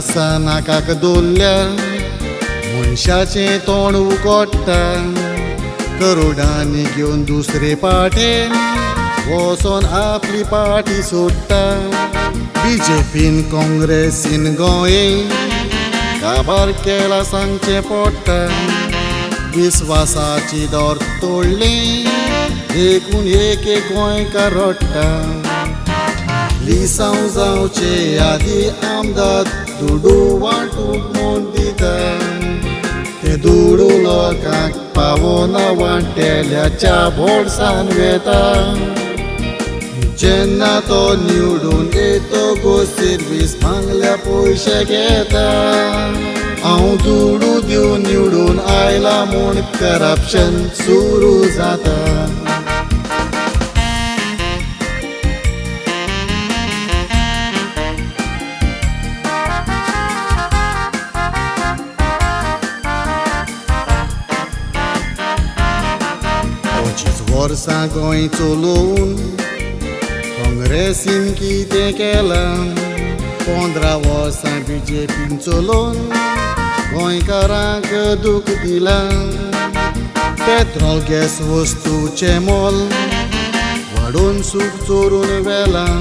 आसा नाकाक दोल्ल्या मनशाचें तोंड उकोडटा करोडांनी घेवन दुसरे पाटेन वचोन आपली पार्टी सोडटा बीजेपीन काँग्रेसीन गोंयेन काबार केला सांगचें पडटा विस्वासाची दोर तोडली देखून एक गोंयकार रडटा लिसांव जावचे आदी आमदार दुडू वांटूंक म्हूण दिता ते दुडू लोकांक पावोना वांटेल्याच्या बोडसान वेता जेन्ना तो निवडून येतो गो सर्वीस मागल्या पयशे घेता हांव दुडू दिवन निवडून आयला म्हूण करप्शन सुरू जाता वर्सां गोंय चलोवन काँग्रेसीन कितें केलां 15 वर्सां बीजेपीन चलोवन गोंयकारांक दूख दिलां पेट्रोल गॅस वस्तूचें मोल वाडोवन सूख चोरून व्हेलां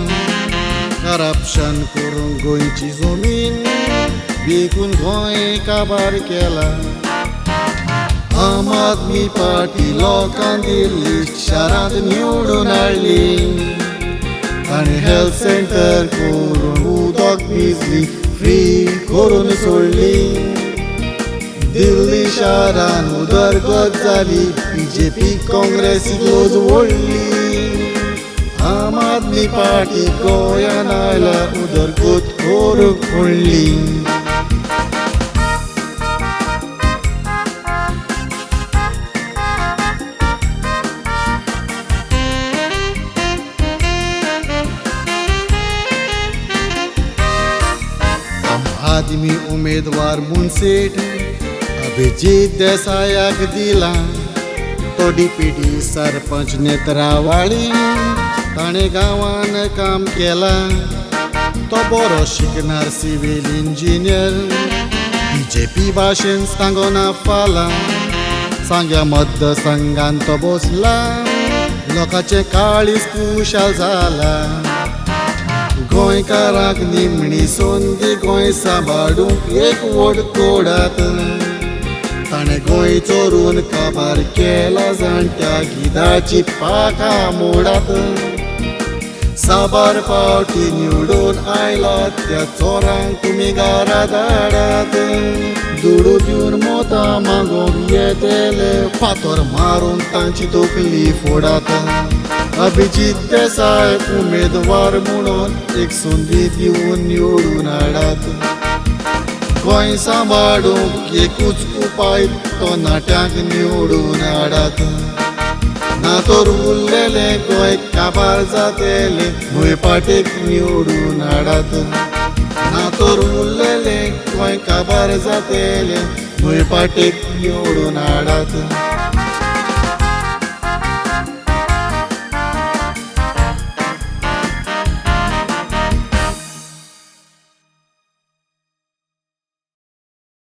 करप्शन करून गोंयची जमीन विकून गोंय काबार केला आम आदमी पार्टी लोकांक दिल्ली शारांत निवडून हाडली आनी हेल्थ सेंटर करून उदक बिजली फ्री करून सोडली दिल्ली शारान उदरगत जाली बीजेपी काँग्रेसीक लज व्हडली आम आदमी पार्टी गोंयान आयला उदरगत करूंक व्हडली आदमी उमेदवार म्हूण सेठ अभिजीत देसायाक दिला तो डिप्युटी सरपंच नेत्रावाळी ताणें गांवान काम केलां तो बरो शिकणार सिव्हील इंजिनियर बीजेपी भाशेन सांगोना फालां सांग्या मतदारसंघान तो बसला लोकांचें काळीज खुशाल जाला गोंयकारांक निमणी संदी गोंय सांबाळूंक एक व्हड तोडात ताणें गोंय चोरून काबार केला जाणट्या गिदाची पाखां मोडात साबार पावटी निवडून आयला त्या चोरांक तुमी घरा धाडात दुडू दिवन मोतां मागोंक येतेले फातर मारून तांची तोकली फोडात अभिजीत देसाय उमेदवार म्हणून एक संदी दिवन निवडून हाडात गोंय सांबाळूंक एकूच उपाय तो नाट्याक निवडून हाडात ना तर उरलेले गोंय काबार जातेले भुंयपाटेक निवडून हाडात ना तर उरलेले गोंय काबार जातेले भुंयपाटेक निवडून हाडात